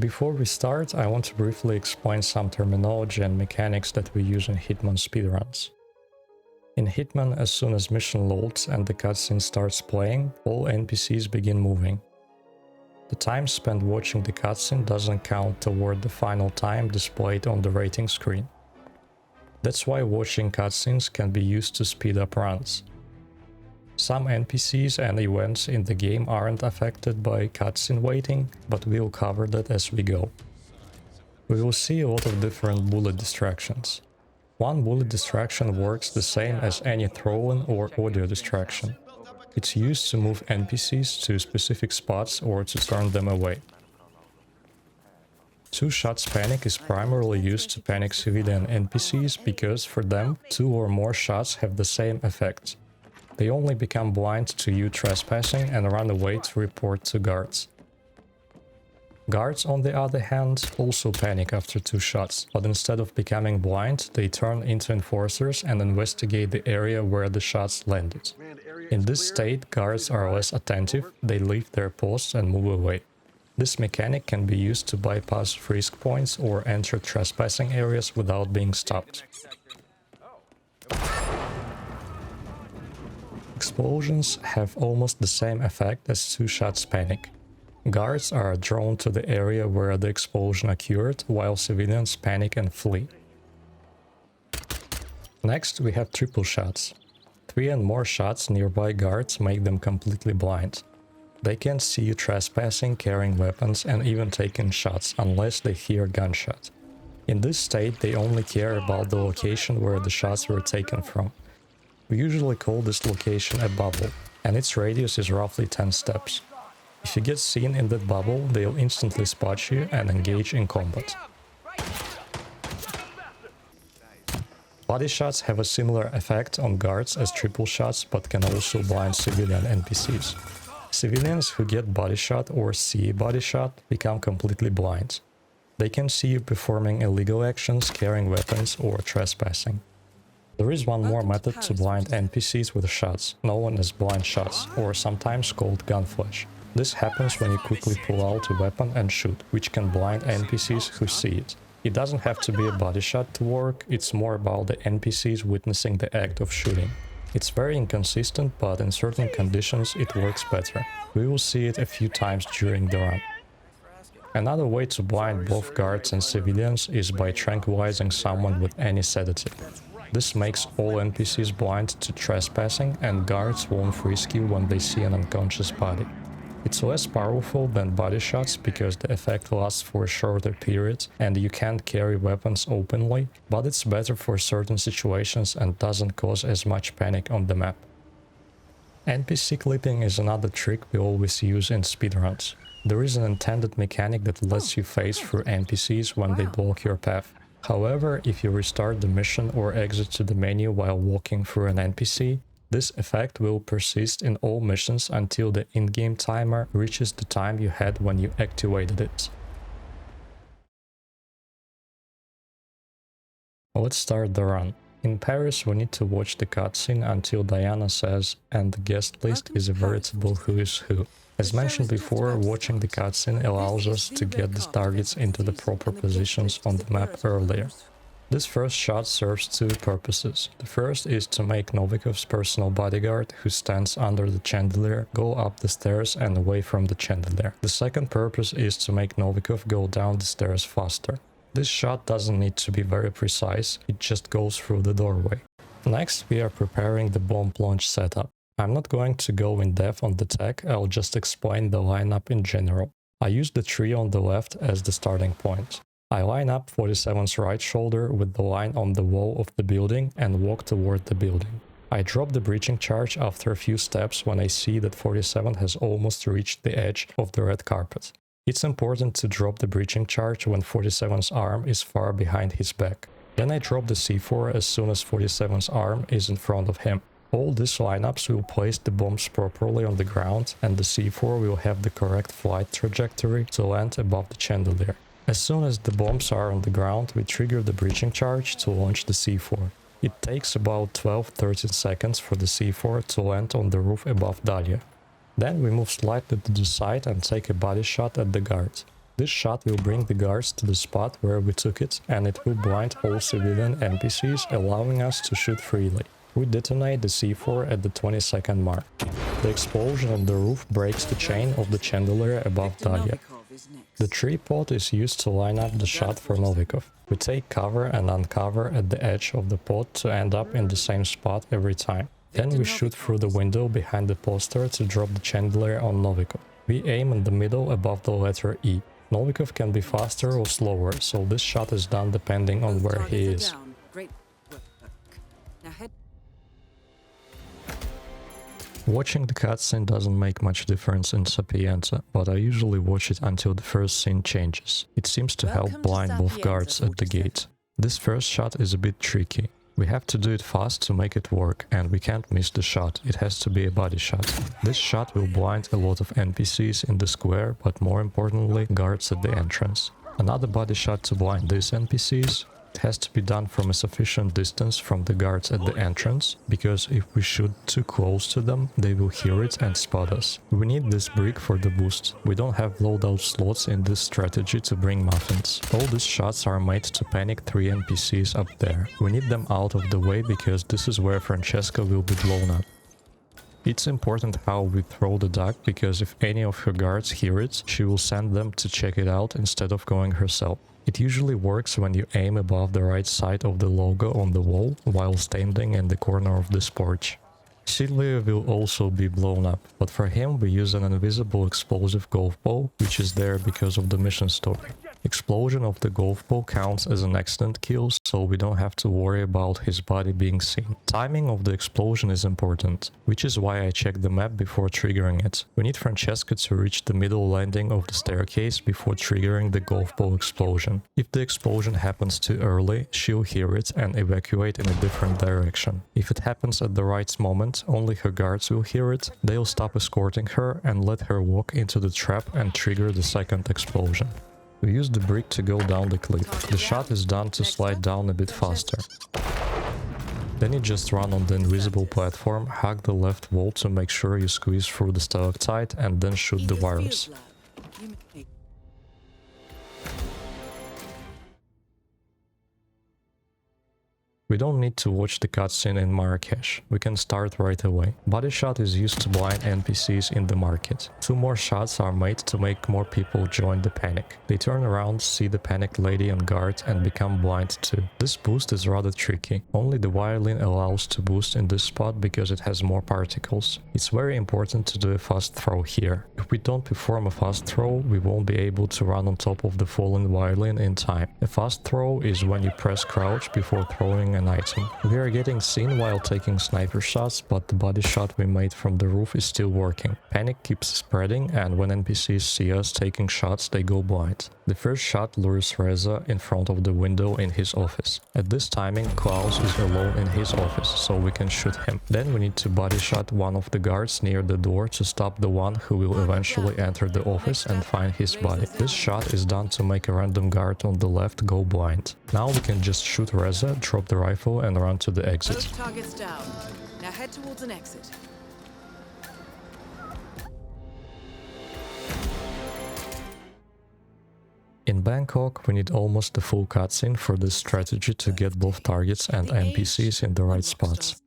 Before we start, I want to briefly explain some terminology and mechanics that we use in Hitman speedruns. In Hitman, as soon as mission loads and the cutscene starts playing, all NPCs begin moving. The time spent watching the cutscene doesn't count toward the final time displayed on the rating screen. That's why watching cutscenes can be used to speed up runs. Some NPCs and events in the game aren't affected by cutscene waiting, but we'll cover that as we go. We will see a lot of different bullet distractions. One bullet distraction works the same as any throw-in or audio distraction. It's used to move NPCs to specific spots or to turn them away. Two shots panic is primarily used to panic civilian NPCs because for them, two or more shots have the same effect. They only become blind to you trespassing and run away to report to guards. Guards, on the other hand, also panic after two shots, but instead of becoming blind, they turn into enforcers and investigate the area where the shots landed. In this state, guards are less attentive, they leave their posts and move away. This mechanic can be used to bypass frisk points or enter trespassing areas without being stopped. Explosions have almost the same effect as two shots panic. Guards are drawn to the area where the explosion occurred, while civilians panic and flee. Next, we have triple shots. 3 and more shots nearby guards make them completely blind. They can't see you trespassing, carrying weapons, and even taking shots unless they hear a gunshot. In this state, they only care about the location where the shots were taken from. We usually call this location a bubble, and its radius is roughly 10 steps. If you get seen in that bubble, they'll instantly spot you and engage in combat. Body shots have a similar effect on guards as triple shots, but can also blind civilian NPCs. Civilians who get body shot or see body shot become completely blind. They can see you performing illegal actions, carrying weapons, or trespassing. There is one more method to blind NPCs with shots, known as blind shots, or sometimes called gun flash. This happens when you quickly pull out a weapon and shoot, which can blind NPCs who see it. It doesn't have to be a body shot to work, it's more about the NPCs witnessing the act of shooting. It's very inconsistent, but in certain conditions it works better. We will see it a few times during the run. Another way to blind both guards and civilians is by tranquilizing someone with any sedative. This makes all NPCs blind to trespassing, and guards won't frisk you when they see an unconscious body. It's less powerful than body shots because the effect lasts for a shorter period and you can't carry weapons openly, but it's better for certain situations and doesn't cause as much panic on the map. NPC clipping is another trick we always use in speedruns. There is an intended mechanic that lets you phase through NPCs when they block your path. However, if you restart the mission or exit to the menu while walking through an NPC, this effect will persist in all missions until the in-game timer reaches the time you had when you activated it. Let's start the run. In Paris, we need to watch the cutscene until Diana says, and the guest list is a veritable who is who. As mentioned before, watching the cutscene allows us to get the targets into the proper positions on the map earlier. This first shot serves two purposes. The first is to make Novikov's personal bodyguard, who stands under the chandelier, go up the stairs and away from the chandelier. The second purpose is to make Novikov go down the stairs faster. This shot doesn't need to be very precise, it just goes through the doorway. Next, we are preparing the bomb launch setup. I'm not going to go in depth on the tech, I'll just explain the lineup in general. I use the tree on the left as the starting point. I line up 47's right shoulder with the line on the wall of the building and walk toward the building. I drop the breaching charge after a few steps when I see that 47 has almost reached the edge of the red carpet. It's important to drop the breaching charge when 47's arm is far behind his back. Then I drop the C4 as soon as 47's arm is in front of him. All these lineups will place the bombs properly on the ground, and the C4 will have the correct flight trajectory to land above the chandelier. As soon as the bombs are on the ground, we trigger the breaching charge to launch the C4. It takes about 12-13 seconds for the C4 to land on the roof above Dahlia. Then we move slightly to the side and take a body shot at the guard. This shot will bring the guards to the spot where we took it, and it will blind all civilian NPCs, allowing us to shoot freely. We detonate the C4 at the 20-second mark. The explosion on the roof breaks the chain of the chandelier above Dalia. The tripod is used to line up the shot for Novikov. We take cover and uncover at the edge of the pod to end up in the same spot every time. Then we shoot through the window behind the poster to drop the chandelier on Novikov. We aim in the middle above the letter E. Novikov can be faster or slower, so this shot is done depending on where he is. Watching the cutscene doesn't make much difference in Sapienza, but I usually watch it until the first scene changes. It seems to help blind both guards at the gate. This first shot is a bit tricky. We have to do it fast to make it work, and we can't miss the shot, it has to be a body shot. This shot will blind a lot of NPCs in the square, but more importantly, guards at the entrance. Another body shot to blind these NPCs. It has to be done from a sufficient distance from the guards at the entrance, because if we shoot too close to them, they will hear it and spot us. We need this brick for the boost. We don't have loadout slots in this strategy to bring muffins. All these shots are made to panic 3 NPCs up there. We need them out of the way, because this is where Francesca will be blown up. It's important how we throw the duck, because if any of her guards hear it, she will send them to check it out instead of going herself. It usually works when you aim above the right side of the logo on the wall while standing in the corner of this porch. Silvio will also be blown up, but for him we use an invisible explosive golf ball, which is there because of the mission story. Explosion of the golf ball counts as an accident kill, so we don't have to worry about his body being seen. Timing of the explosion is important, which is why I check the map before triggering it. We need Francesca to reach the middle landing of the staircase before triggering the golf ball explosion. If the explosion happens too early, she'll hear it and evacuate in a different direction. If it happens at the right moment, only her guards will hear it, they'll stop escorting her and let her walk into the trap and trigger the second explosion. We use the brick to go down the cliff. The shot is done to slide down a bit faster. Then you just run on the invisible platform, hug the left wall to make sure you squeeze through the stalactite and then shoot the virus. We don't need to watch the cutscene in Marrakesh, we can start right away. Body shot is used to blind NPCs in the market. 2 more shots are made to make more people join the panic. They turn around, see the panicked lady and guard and become blind too. This boost is rather tricky. Only the violin allows to boost in this spot because it has more particles. It's very important to do a fast throw here. If we don't perform a fast throw, we won't be able to run on top of the fallen violin in time. A fast throw is when you press crouch before throwing an item. We are getting seen while taking sniper shots, but the body shot we made from the roof is still working. Panic keeps spreading, and when NPCs see us taking shots, they go blind. The first shot lures Reza in front of the window in his office. At this timing, Klaus is alone in his office, so we can shoot him. Then we need to body shot one of the guards near the door to stop the one who will eventually enter the office and find his body. This shot is done to make a random guard on the left go blind. Now we can just shoot Reza, drop the rifle and run to the exit. Both targets down. Now head towards an exit. In Bangkok, we need almost the full cutscene for this strategy to get both targets and NPCs in the right spots.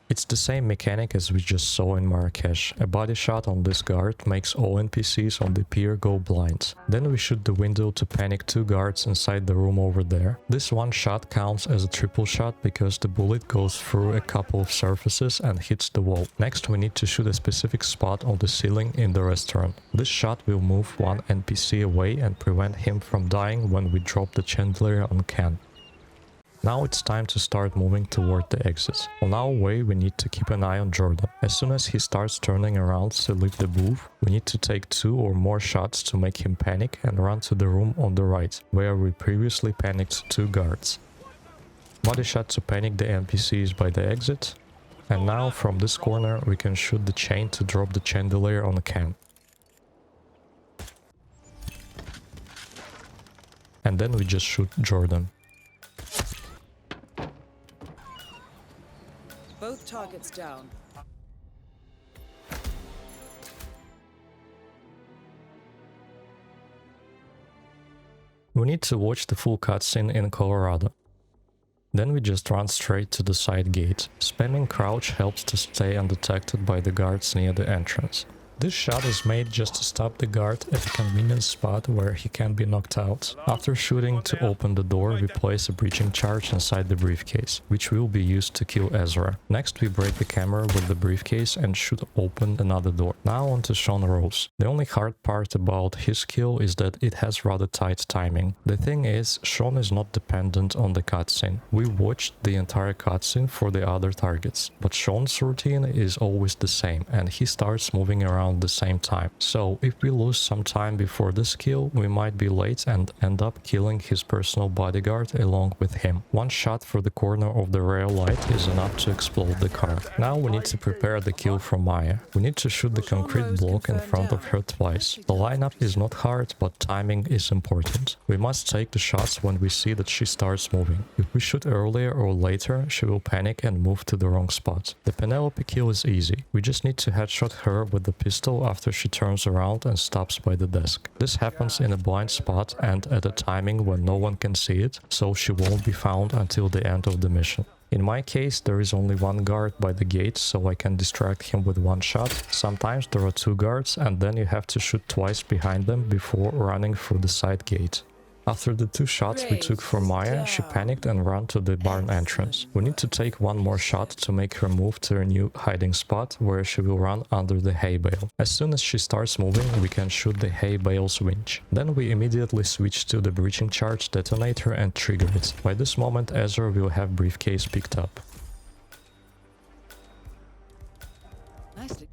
It's the same mechanic as we just saw in Marrakesh. A body shot on this guard makes all NPCs on the pier go blind. Then we shoot the window to panic 2 guards inside the room over there. This one shot counts as a triple shot because the bullet goes through a couple of surfaces and hits the wall. Next we need to shoot a specific spot on the ceiling in the restaurant. This shot will move one NPC away and prevent him from dying when we drop the chandelier on Ken. Now it's time to start moving toward the exit. On our way we need to keep an eye on Jordan. As soon as he starts turning around to leave the booth, we need to take 2 or more shots to make him panic and run to the room on the right, where we previously panicked 2 guards. Body shot to panic the NPCs by the exit. And now from this corner we can shoot the chain to drop the chandelier on Ken. And then we just shoot Jordan. Both targets down. We need to watch the full cutscene in Colorado. Then we just run straight to the side gate. Spamming crouch helps to stay undetected by the guards near the entrance. This shot is made just to stop the guard at a convenient spot where he can be knocked out. After shooting to open the door, we place a breaching charge inside the briefcase, which will be used to kill Ezra. Next we break the camera with the briefcase and shoot open another door. Now on to Sean Rose. The only hard part about his kill is that it has rather tight timing. The thing is, Sean is not dependent on the cutscene. We watched the entire cutscene for the other targets, but Sean's routine is always the same and he starts moving around the same time. So if we lose some time before this kill, we might be late and end up killing his personal bodyguard along with him. One shot for the corner of the rear light is enough to explode the car. Now we need to prepare the kill from Maya. We need to shoot the concrete block in front of her twice. The lineup is not hard, but timing is important. We must take the shots when we see that she starts moving. If we shoot earlier or later, she will panic and move to the wrong spot. The Penelope kill is easy. We just need to headshot her with the pistol after she turns around and stops by the desk. This happens in a blind spot and at a timing when no one can see it, so she won't be found until the end of the mission. In my case, there is only one guard by the gate, so I can distract him with one shot. Sometimes there are two guards and then you have to shoot twice behind them before running through the side gate. After the two shots we took for Maya, she panicked and ran to the barn entrance. We need to take one more shot to make her move to her new hiding spot, where she will run under the hay bale. As soon as she starts moving, we can shoot the hay bale's winch. Then we immediately switch to the breaching charge detonator and trigger it. By this moment, Ezra will have briefcase picked up. Nicely.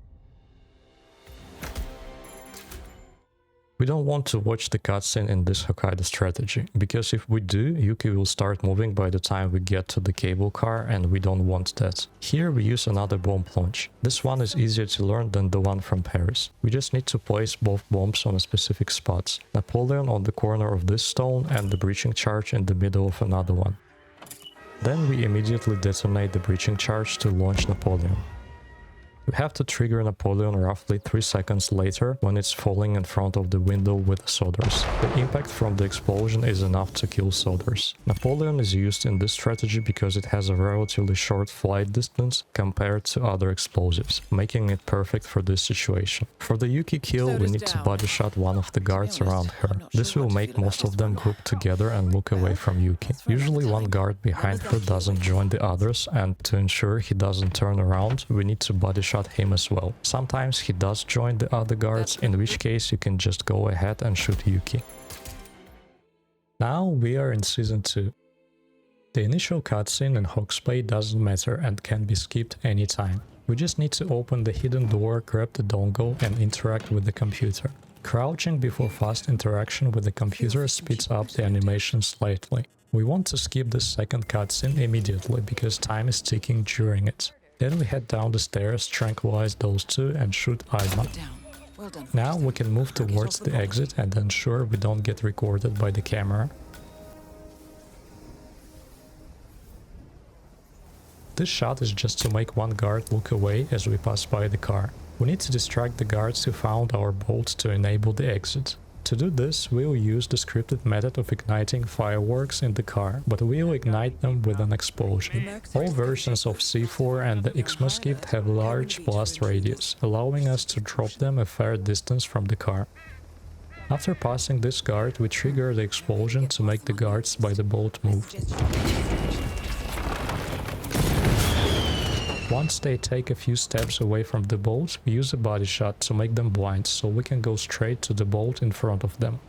We don't want to watch the cutscene in this Hokkaido strategy, because if we do, Yuki will start moving by the time we get to the cable car and we don't want that. Here we use another bomb launch. This one is easier to learn than the one from Paris. We just need to place both bombs on specific spots. Napoleon on the corner of this stone and the breaching charge in the middle of another one. Then we immediately detonate the breaching charge to launch Napoleon. We have to trigger Napoleon roughly 3 seconds later when it's falling in front of the window with Sodders. The impact from the explosion is enough to kill Sodders. Napoleon is used in this strategy because it has a relatively short flight distance compared to other explosives, making it perfect for this situation. For the Yuki kill, we need to body shot one of the guards around her. This will make most of them group together and look away from Yuki. Usually one guard behind her doesn't join the others, and to ensure he doesn't turn around, we need to body shot him as well. Sometimes he does join the other guards, in which case you can just go ahead and shoot Yuki. Now we are in Season 2. The initial cutscene in Hawke's play doesn't matter and can be skipped anytime. We just need to open the hidden door, grab the dongle and interact with the computer. Crouching before fast interaction with the computer speeds up the animation slightly. We want to skip the second cutscene immediately because time is ticking during it. Then we head down the stairs, tranquilize those two and shoot HITMAN. Well done. Now we can move towards the exit and ensure we don't get recorded by the camera. This shot is just to make one guard look away as we pass by the car. We need to distract the guards who found our bolt to enable the exit. To do this, we'll use the scripted method of igniting fireworks in the car, but we'll ignite them with an explosion. All versions of C4 and the Xmas gift have large blast radius, allowing us to drop them a fair distance from the car. After passing this guard, we trigger the explosion to make the guards by the bolt move. Once they take a few steps away from the bolt, we use a body shot to make them blind, so we can go straight to the bolt in front of them.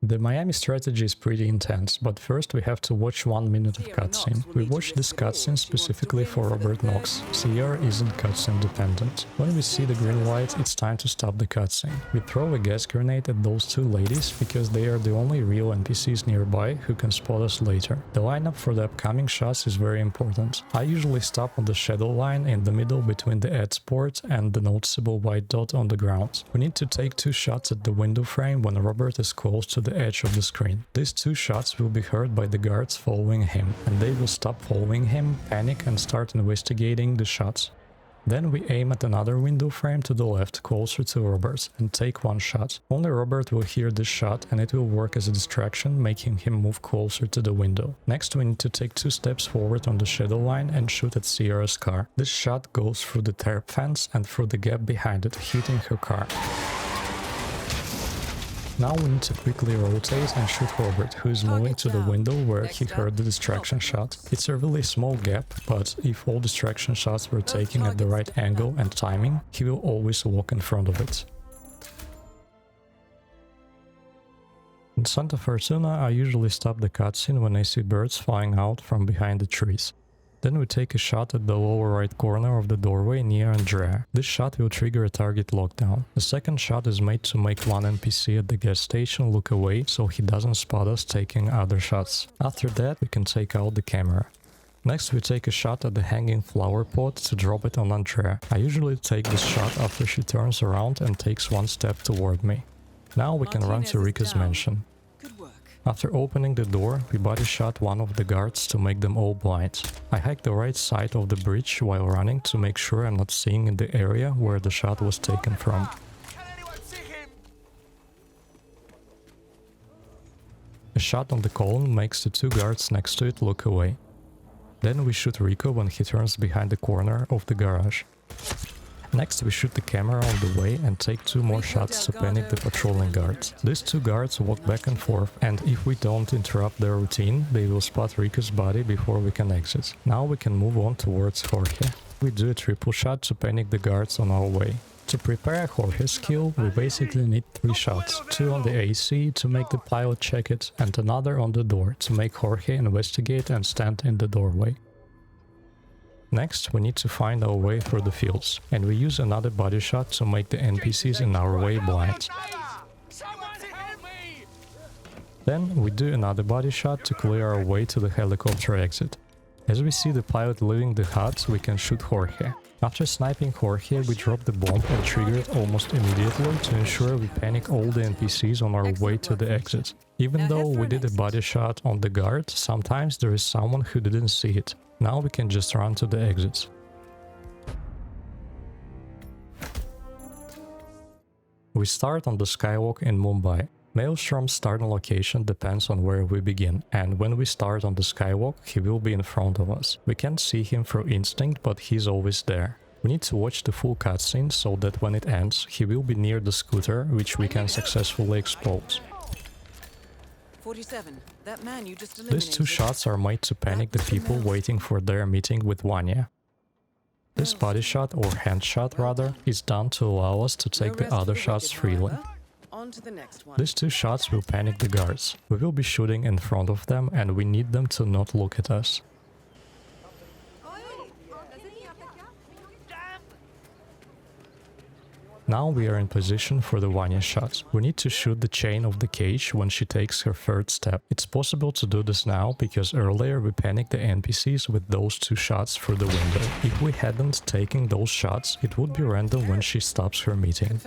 The Miami strategy is pretty intense, but first we have to watch 1 minute of cutscene. We watch this cutscene specifically for Robert Knox. CR isn't cutscene dependent. When we see the green light, it's time to stop the cutscene. We throw a gas grenade at those two ladies because they are the only real NPCs nearby who can spot us later. The lineup for the upcoming shots is very important. I usually stop on the shadow line in the middle between the ads board and the noticeable white dot on the ground. We need to take 2 shots at the window frame when Robert is close to the edge of the screen. These 2 shots will be heard by the guards following him, and they will stop following him, panic and start investigating the shots. Then we aim at another window frame to the left, closer to Robert, and take one shot. Only Robert will hear this shot and it will work as a distraction, making him move closer to the window. Next we need to take 2 steps forward on the shadow line and shoot at Sierra's car. This shot goes through the terp fence and through the gap behind it, hitting her car. Now we need to quickly rotate and shoot Robert, who is moving to the window where he heard the distraction shot. It's a really small gap, but if all distraction shots were taken at the right angle and timing, he will always walk in front of it. In Santa Fortuna, I usually stop the cutscene when I see birds flying out from behind the trees. Then we take a shot at the lower right corner of the doorway near Andrea. This shot will trigger a target lockdown. The second shot is made to make one NPC at the gas station look away so he doesn't spot us taking other shots. After that we can take out the camera. Next we take a shot at the hanging flower pot to drop it on Andrea. I usually take this shot after she turns around and takes one step toward me. Now we can run to Rika's mansion. After opening the door, we body shot one of the guards to make them all blind. I hike the right side of the bridge while running to make sure I'm not seeing in the area where the shot was taken from. A shot on the column makes the 2 guards next to it look away. Then we shoot Rico when he turns behind the corner of the garage. Next we shoot the camera on the way and take 2 more shots to panic the patrolling guards. These 2 guards walk back and forth, and if we don't interrupt their routine, they will spot Rico's body before we can exit. Now we can move on towards Jorge. We do a triple shot to panic the guards on our way. To prepare Jorge's kill, we basically need 3 shots, 2 on the AC to make the pilot check it, and another on the door to make Jorge investigate and stand in the doorway. Next, we need to find our way through the fields, and we use another body shot to make the NPCs in our way blind. Then we do another body shot to clear our way to the helicopter exit. As we see the pilot leaving the hut, we can shoot Jorge. After sniping Jorge, we drop the bomb and trigger it almost immediately to ensure we panic all the NPCs on our way to the exit. Even though we did a body shot on the guard, sometimes there is someone who didn't see it. Now we can just run to the exits. We start on the skywalk in Mumbai. Maelstrom's starting location depends on where we begin, and when we start on the skywalk, he will be in front of us. We can't see him through instinct, but he's always there. We need to watch the full cutscene so that when it ends, he will be near the scooter, which we can successfully explode. 47. That man you just These 2 shots are made to panic the people waiting for their meeting with Vanya. This body shot, or hand shot rather, is done to allow us to take the other shots freely. These 2 shots will panic the guards. We will be shooting in front of them and we need them to not look at us. Now we are in position for the Vanya shot. We need to shoot the chain of the cage when she takes her 3rd step. It's possible to do this now because earlier we panicked the NPCs with those 2 shots through the window. If we hadn't taken those shots, it would be random when she stops her meeting.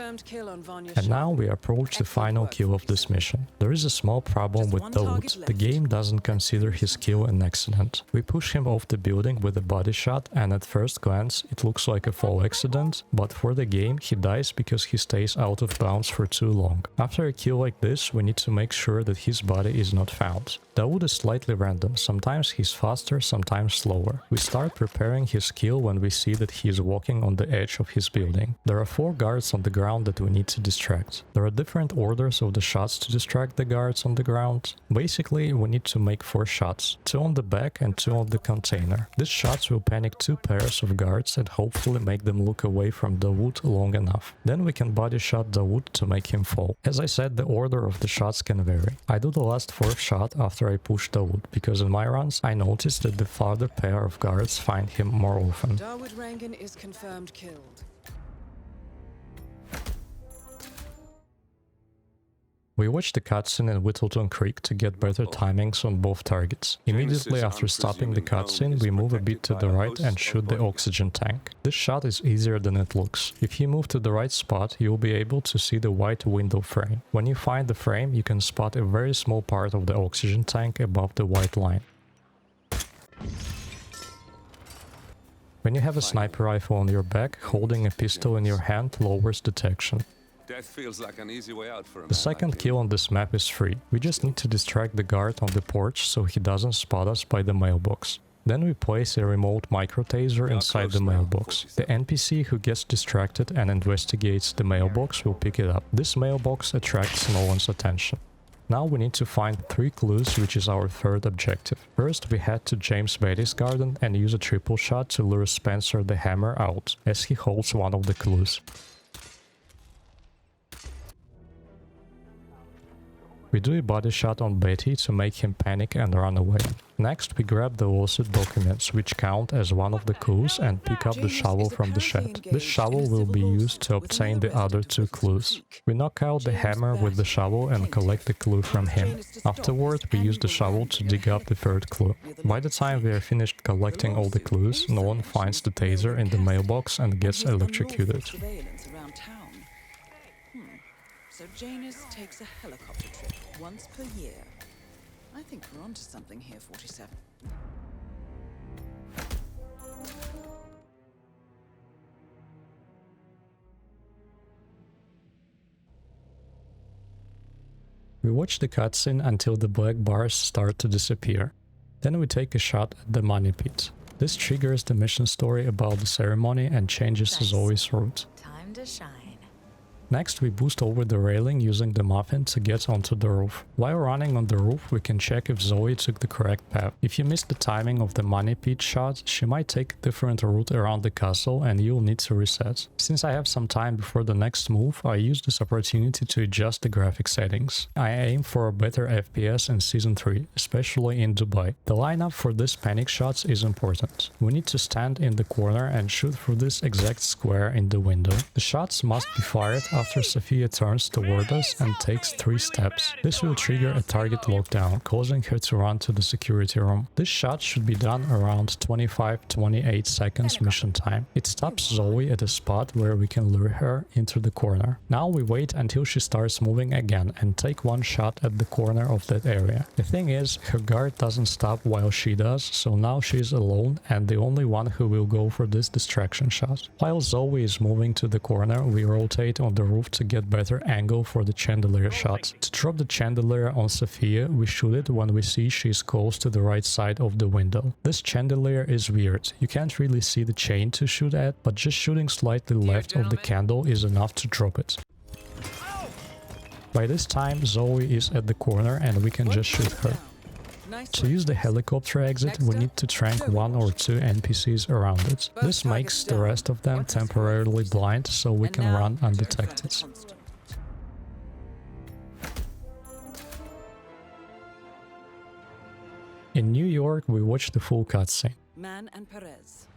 And now we approach the final kill of this mission. There is a small problem with Dawood. The game doesn't consider his kill an accident. We push him off the building with a body shot and at first glance it looks like a fall accident, but for the game he dies because he stays out of bounds for too long. After a kill like this, we need to make sure that his body is not found. Dawood is slightly random, sometimes he's faster, sometimes slower. We start preparing his kill when we see that he is walking on the edge of his building. There are 4 guards on the ground that we need to distract. There are different orders of the shots to distract the guards on the ground. Basically, we need to make 4 shots, 2 on the back and 2 on the container. These shots will panic 2 pairs of guards and hopefully make them look away from Dawood long enough. Then we can body shot Dawood to make him fall. As I said, the order of the shots can vary. I do the last 4th shot after I push Dawood, because in my runs I noticed that the farther pair of guards find him more often. Dawood Rangan is confirmed killed. We watch the cutscene in Whittleton Creek to get better timings on both targets. Immediately after stopping the cutscene, we move a bit to the right and shoot the oxygen tank. This shot is easier than it looks. If you move to the right spot, you'll be able to see the white window frame. When you find the frame, you can spot a very small part of the oxygen tank above the white line. When you have a sniper rifle on your back, holding a pistol in your hand lowers detection. Death feels like an easy way out for a The man second like kill on this map is free. We just need to distract the guard on the porch so he doesn't spot us by the mailbox. Then we place a remote micro taser inside the mailbox. The NPC who gets distracted and investigates the mailbox will pick it up. This mailbox attracts no one's attention. Now we need to find 3 clues, which is our third objective. First, we head to James Beatty's garden and use a triple shot to lure Spencer the Hammer out, as he holds one of the clues. We do a body shot on Betty to make him panic and run away. Next, we grab the lawsuit documents, which count as one of the clues, and pick up the shovel from the shed. This shovel will be used to obtain the other 2 clues. We knock out the hammer with the shovel and collect the clue from him. Afterward, we use the shovel to dig up the 3rd clue. By the time we are finished collecting all the clues, no one finds the taser in the mailbox and gets electrocuted. So Janus takes a helicopter trip once per year. I think we're onto something here, 47. We watch the cutscene until the black bars start to disappear. Then we take a shot at the money pit. This triggers the mission story about the ceremony and changes Zoe's route. Time to shine. Next, we boost over the railing using the muffin to get onto the roof. While running on the roof, we can check if Zoe took the correct path. If you miss the timing of the money pit shot, she might take a different route around the castle and you'll need to reset. Since I have some time before the next move, I use this opportunity to adjust the graphic settings. I aim for a better FPS in Season 3, especially in Dubai. The lineup for this panic shots is important. We need to stand in the corner and shoot through this exact square in the window. The shots must be fired after Sophia turns toward us and takes 3 steps. This will trigger a target lockdown, causing her to run to the security room. This shot should be done around 25-28 seconds mission time. It stops Zoe at a spot where we can lure her into the corner. Now we wait until she starts moving again and take 1 shot at the corner of that area. The thing is, her guard doesn't stop while she does, so now she is alone and the only one who will go for this distraction shot. While Zoe is moving to the corner, we rotate on the roof to get better angle for the chandelier shot. To drop the chandelier on Sophia, we shoot it when we see she is close to the right side of the window. This chandelier is weird. You can't really see the chain to shoot at, but just shooting slightly left of the candle is enough to drop it. By this time, Zoe is at the corner and we can just shoot her. To use the helicopter exit, we need to trank 1 or 2 NPCs around it. This makes the rest of them temporarily blind, so we can run undetected. In New York, we watch the full cutscene. Man and Perez.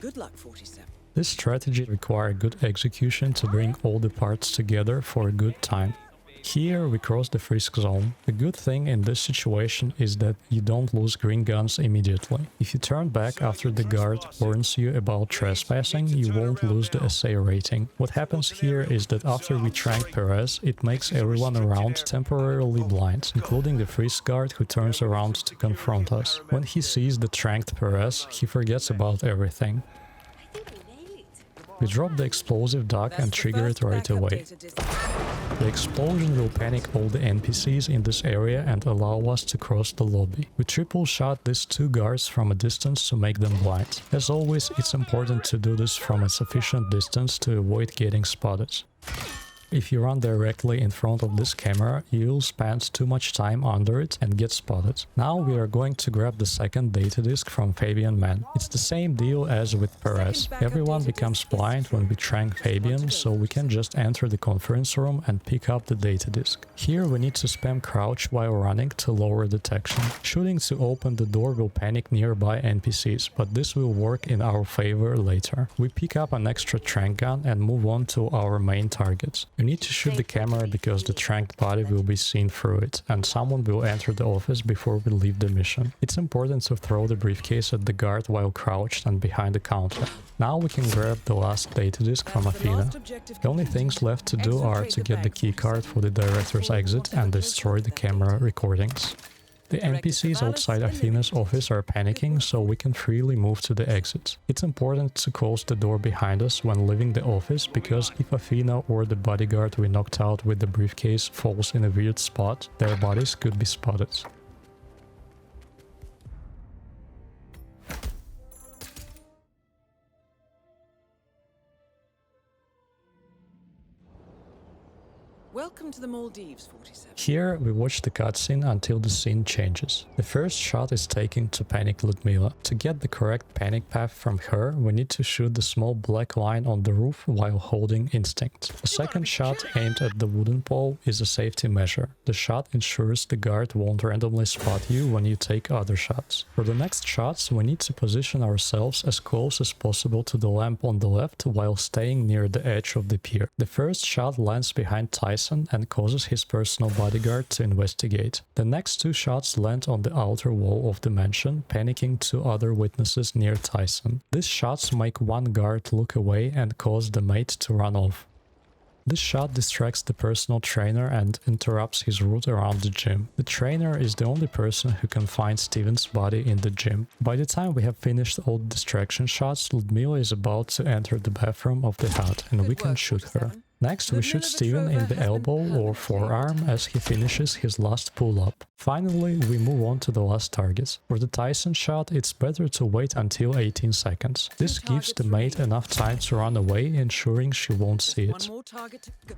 Good luck, 47. This strategy requires good execution to bring all the parts together for a good time. Here we cross the frisk zone. The good thing in this situation is that you don't lose green guns immediately. If you turn back after the guard warns you about trespassing, you won't lose the SA rating. What happens here is that after we trank Perez, it makes everyone around temporarily blind, including the frisk guard who turns around to confront us. When he sees the tranked Perez, he forgets about everything. We drop the explosive duck and trigger it right away. The explosion will panic all the NPCs in this area and allow us to cross the lobby. We triple shot these 2 guards from a distance to make them blind. As always, it's important to do this from a sufficient distance to avoid getting spotted. If you run directly in front of this camera, you'll spend too much time under it and get spotted. Now we are going to grab the second data disk from Fabian Man. It's the same deal as with Perez. Everyone becomes blind when we trank Fabian, so we can just enter the conference room and pick up the data disk. Here we need to spam crouch while running to lower detection. Shooting to open the door will panic nearby NPCs, but this will work in our favor later. We pick up an extra trank gun and move on to our main targets. You need to shoot the camera because the tranked body will be seen through it, and someone will enter the office before we leave the mission. It's important to throw the briefcase at the guard while crouched and behind the counter. Now we can grab the last data disk from Athena. The only things left to do are to get the keycard for the director's exit and destroy the camera recordings. The NPCs outside Athena's office are panicking, so we can freely move to the exit. It's important to close the door behind us when leaving the office, because if Athena or the bodyguard we knocked out with the briefcase falls in a weird spot, their bodies could be spotted. Welcome to the Maldives, 47. Here we watch the cutscene until the scene changes. The first shot is taken to panic Ludmila. To get the correct panic path from her, we need to shoot the small black line on the roof while holding instinct. The second shot aimed at the wooden pole is a safety measure. The shot ensures the guard won't randomly spot you when you take other shots. For the next shots, we need to position ourselves as close as possible to the lamp on the left while staying near the edge of the pier. The first shot lands behind Tyson and causes his personal bodyguard to investigate. The next two shots land on the outer wall of the mansion, panicking two other witnesses near Tyson. These shots make one guard look away and cause the mate to run off. This shot distracts the personal trainer and interrupts his route around the gym. The trainer is the only person who can find Steven's body in the gym. By the time we have finished all the distraction shots, Ludmila is about to enter the bathroom of the hut and we can shoot her. Next, we shoot Steven in the elbow or forearm as he finishes his last pull-up. Finally, we move on to the last target. For the Tyson shot, it's better to wait until 18 seconds. This gives the mate enough time to run away, ensuring she won't see it. One more target to go.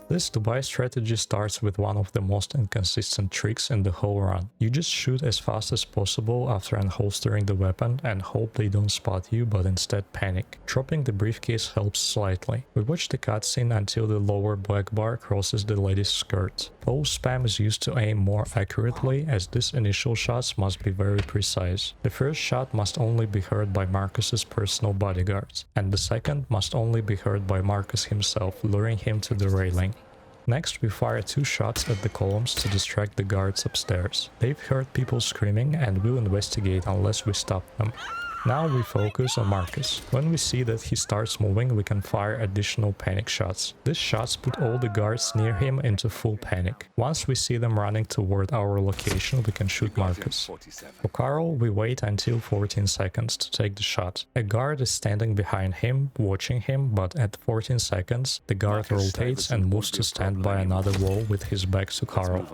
This Dubai strategy starts with one of the most inconsistent tricks in the whole run. You just shoot as fast as possible after unholstering the weapon and hope they don't spot you but instead panic. Dropping the briefcase helps slightly. We watch the cutscene until the lower black bar crosses the lady's skirt. Pause spam is used to aim more accurately, as these initial shots must be very precise. The first shot must only be heard by Marcus's personal bodyguards, and the second must only be heard by Marcus himself, luring him to the railing. Next, we fire two shots at the columns to distract the guards upstairs. They've heard people screaming and will investigate unless we stop them. Now we focus on Marcus. When we see that he starts moving, we can fire additional panic shots. These shots put all the guards near him into full panic. Once we see them running toward our location, we can shoot Marcus. For Carl, we wait until 14 seconds to take the shot. A guard is standing behind him, watching him, but at 14 seconds, the guard rotates and moves to stand by another wall with his back to Carl.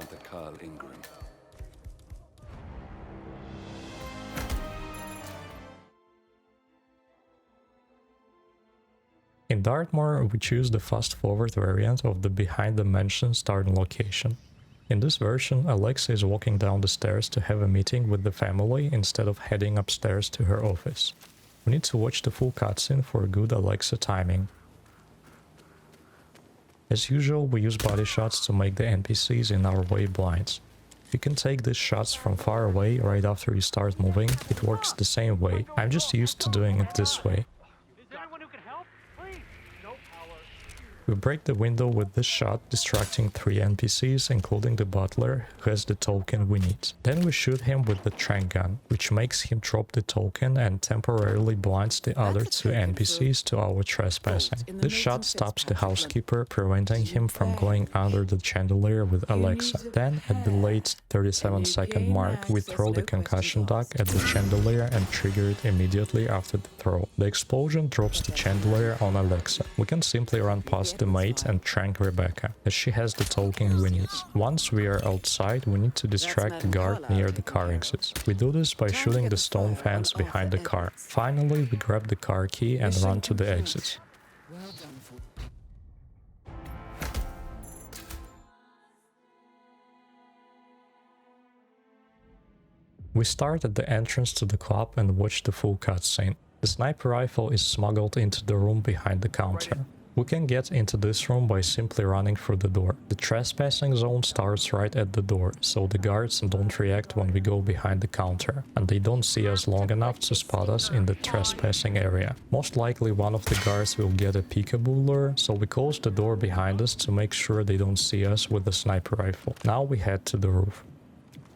In Dartmoor, we choose the fast-forward variant of the behind the mansion starting location. In this version, Alexa is walking down the stairs to have a meeting with the family instead of heading upstairs to her office. We need to watch the full cutscene for good Alexa timing. As usual, we use body shots to make the NPCs in our way blind. You can take these shots from far away right after you start moving. It works the same way. I'm just used to doing it this way. We break the window with this shot, distracting 3 NPCs, including the butler, who has the token we need. Then we shoot him with the tranq gun, which makes him drop the token and temporarily blinds the other 2 NPCs to our trespassing. This shot stops the housekeeper, preventing him from going under the chandelier with Alexa. Then, at the late 37-second mark, we throw the concussion duck at the chandelier and trigger it immediately after the throw. The explosion drops the chandelier on Alexa. We can simply run past the mate and tranq Rebecca, as she has the token we need. Once we are outside, we need to distract the guard near the car exits. We do this by shooting the stone fence behind the car. Finally, we grab the car key and run to the exits. We start at the entrance to the club and watch the full cutscene. The sniper rifle is smuggled into the room behind the counter. We can get into this room by simply running through the door. The trespassing zone starts right at the door, so the guards don't react when we go behind the counter, and they don't see us long enough to spot us in the trespassing area. Most likely one of the guards will get a peekaboo lure, so we close the door behind us to make sure they don't see us with the sniper rifle. Now we head to the roof.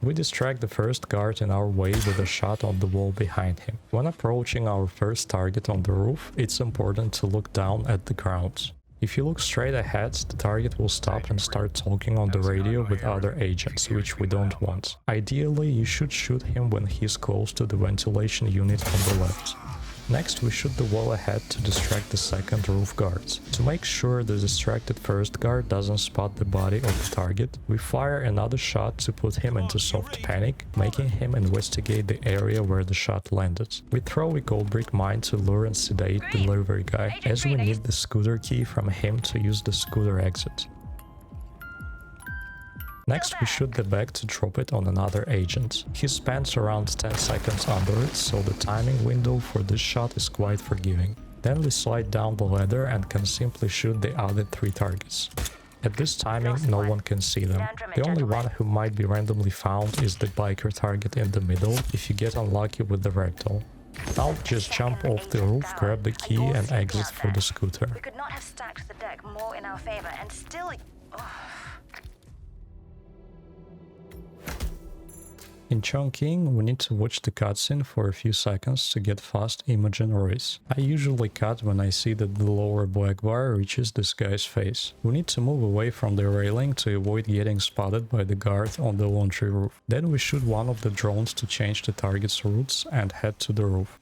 We distract the first guard in our way with a shot on the wall behind him. When approaching our first target on the roof, it's important to look down at the ground. If you look straight ahead, the target will stop and start talking on the radio with other agents, which we don't want. Ideally, you should shoot him when he's close to the ventilation unit on the left. Next, we shoot the wall ahead to distract the second roof guards. To make sure the distracted first guard doesn't spot the body of the target, we fire another shot to put him into soft panic, making him investigate the area where the shot landed. We throw a gold brick mine to lure and sedate the delivery guy, as we need the scooter key from him to use the scooter exit. Next, we shoot the bag to drop it on another agent. He spends around 10 seconds under it, so the timing window for this shot is quite forgiving. Then we slide down the ladder and can simply shoot the other 3 targets. At this timing, no one can see them. The only one who might be randomly found is the biker target in the middle, if you get unlucky with the ragdoll. Now just jump off the roof, grab the key and exit for the scooter. We could not have stacked the deck more in our favor and still... In Chongqing, we need to watch the cutscene for a few seconds to get fast Imogen race. I usually cut when I see that the lower black bar reaches this guy's face. We need to move away from the railing to avoid getting spotted by the guard on the laundry roof. Then we shoot one of the drones to change the target's routes and head to the roof.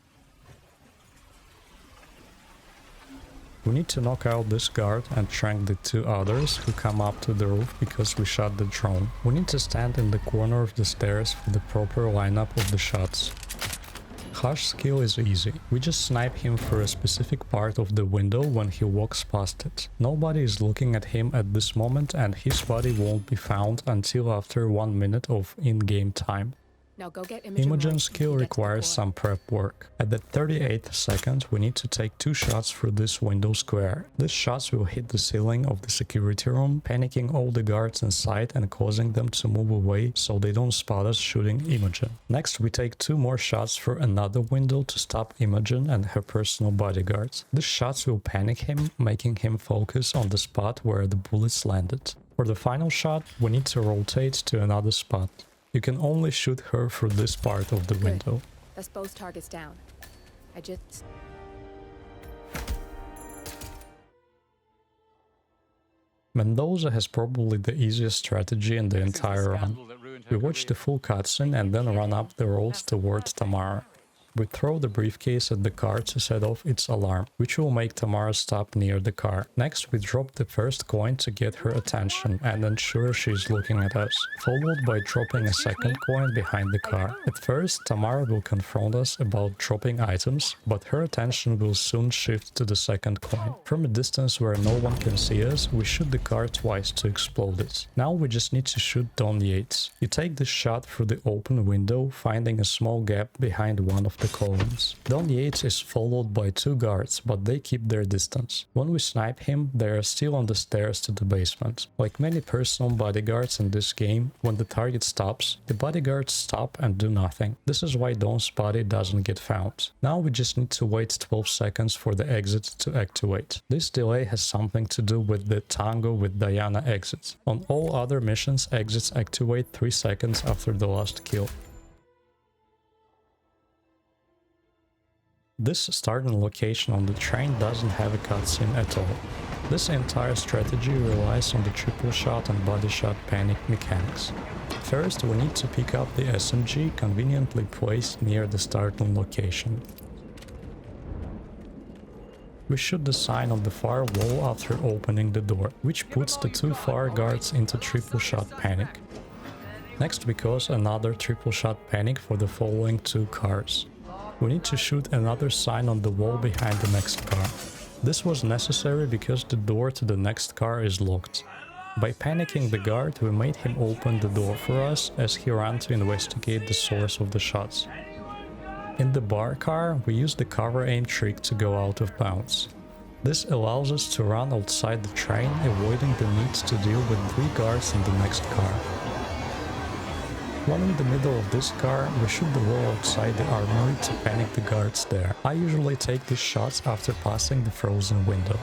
We need to knock out this guard and trank the 2 others who come up to the roof because we shot the drone. We need to stand in the corner of the stairs for the proper lineup of the shots. Hush skill is easy. We just snipe him for a specific part of the window when he walks past it. Nobody is looking at him at this moment and his body won't be found until after 1 minute of in-game time. Now go get Imogen's skill requires some prep work. At the 38th second, we need to take 2 shots through this window square. These shots will hit the ceiling of the security room, panicking all the guards inside and causing them to move away so they don't spot us shooting Imogen. Next, we take 2 more shots through another window to stop Imogen and her personal bodyguards. These shots will panic him, making him focus on the spot where the bullets landed. For the final shot, we need to rotate to another spot. You can only shoot her through this part of the window. That's both targets down. I just... Mendoza has probably the easiest strategy in the entire run. We watch the full cutscene and then run up the road towards Tamara. We throw the briefcase at the car to set off its alarm, which will make Tamara stop near the car. Next, we drop the first coin to get her attention and ensure she's looking at us, followed by dropping a second coin behind the car. At first, Tamara will confront us about dropping items, but her attention will soon shift to the second coin. From a distance where no one can see us, we shoot the car twice to explode it. Now we just need to shoot Don Yates. You take this shot through the open window, finding a small gap behind one of the columns. Don Yates is followed by 2 guards, but they keep their distance. When we snipe him, they are still on the stairs to the basement. Like many personal bodyguards in this game, when the target stops, the bodyguards stop and do nothing. This is why Don's body doesn't get found. Now we just need to wait 12 seconds for the exit to activate. This delay has something to do with the Tango with Diana exit. On all other missions, exits activate 3 seconds after the last kill. This starting location on the train doesn't have a cutscene at all. This entire strategy relies on the triple shot and body shot panic mechanics. First, we need to pick up the SMG conveniently placed near the starting location. We shoot the sign on the far wall after opening the door, which puts the 2 far guards into triple shot panic. Next, we cause another triple shot panic for the following 2 cars. We need to shoot another sign on the wall behind the next car. This was necessary because the door to the next car is locked. By panicking the guard, we made him open the door for us as he ran to investigate the source of the shots. In the bar car, we use the cover aim trick to go out of bounds. This allows us to run outside the train, avoiding the need to deal with 3 guards in the next car. While in the middle of this car, we shoot the wall outside the armory to panic the guards there. I usually take these shots after passing the frozen window.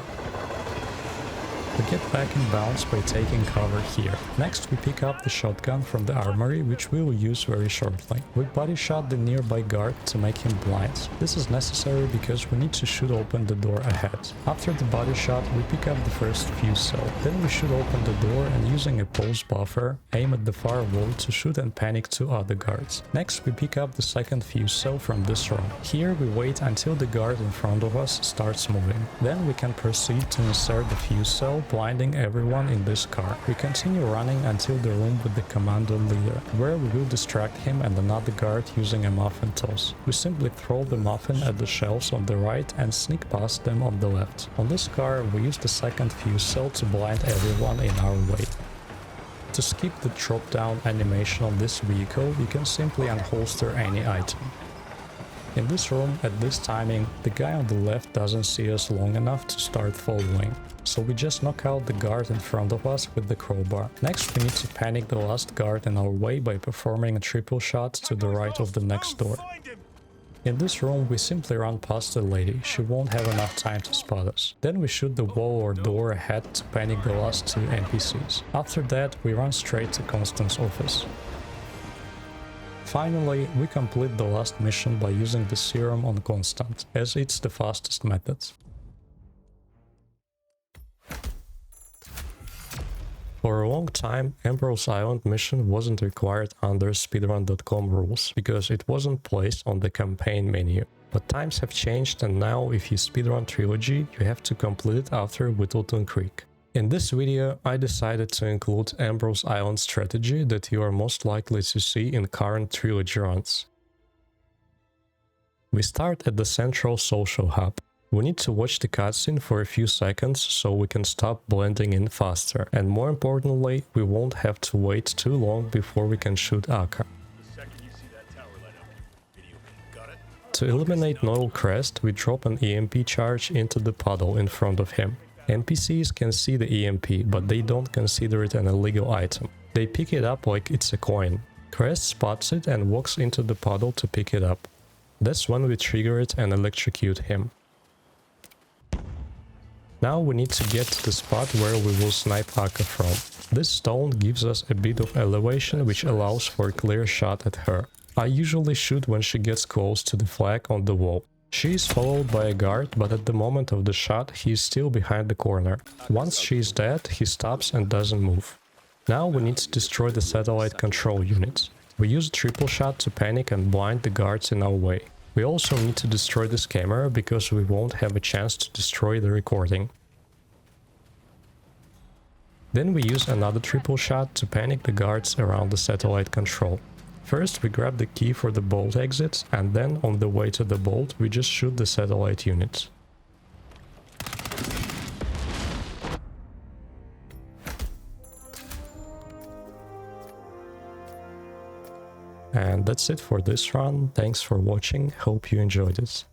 We get back in bounds by taking cover here. Next we pick up the shotgun from the armory, which we will use very shortly. We body shot the nearby guard to make him blind. This is necessary because we need to shoot open the door ahead. After the body shot, we pick up the first fuse cell. Then we shoot open the door and using a pulse buffer, aim at the far wall to shoot and panic two other guards. Next we pick up the second fuse cell from this room. Here we wait until the guard in front of us starts moving. Then we can proceed to insert the fuse cell, blinding everyone in this car. We continue running until the room with the commando leader, where we will distract him and another guard using a muffin toss. We simply throw the muffin at the shelves on the right and sneak past them on the left. On this car we use the second fuse cell to blind everyone in our way. To skip the drop down animation on this vehicle, you can simply unholster any item. In this room, at this timing, the guy on the left doesn't see us long enough to start following, so we just knock out the guard in front of us with the crowbar. Next we need to panic the last guard in our way by performing a triple shot to the right of the next door. In this room we simply run past the lady, she won't have enough time to spot us. Then we shoot the wall or door ahead to panic the last two NPCs. After that we run straight to Constance's office. Finally, we complete the last mission by using the serum on Constant, as it's the fastest method. For a long time, Ambrose Island mission wasn't required under speedrun.com rules, because it wasn't placed on the campaign menu. But times have changed and now if you speedrun Trilogy, you have to complete it after Whittleton Creek. In this video, I decided to include Ambrose Island strategy that you are most likely to see in current Trilogy runs. We start at the central social hub. We need to watch the cutscene for a few seconds so we can stop blending in faster, and more importantly, we won't have to wait too long before we can shoot Akka. To eliminate Noel Crest, we drop an EMP charge into the puddle in front of him. NPCs can see the EMP, but they don't consider it an illegal item. They pick it up like it's a coin. Crest spots it and walks into the puddle to pick it up. That's when we trigger it and electrocute him. Now we need to get to the spot where we will snipe Akka from. This stone gives us a bit of elevation which allows for a clear shot at her. I usually shoot when she gets close to the flag on the wall. She is followed by a guard, but at the moment of the shot he is still behind the corner. Once she is dead, he stops and doesn't move. Now we need to destroy the satellite control units. We use a triple shot to panic and blind the guards in our way. We also need to destroy this camera because we won't have a chance to destroy the recording. Then we use another triple shot to panic the guards around the satellite control. First we grab the key for the bolt exits, and then on the way to the bolt we just shoot the satellite units. And that's it for this run. Thanks for watching, hope you enjoyed it.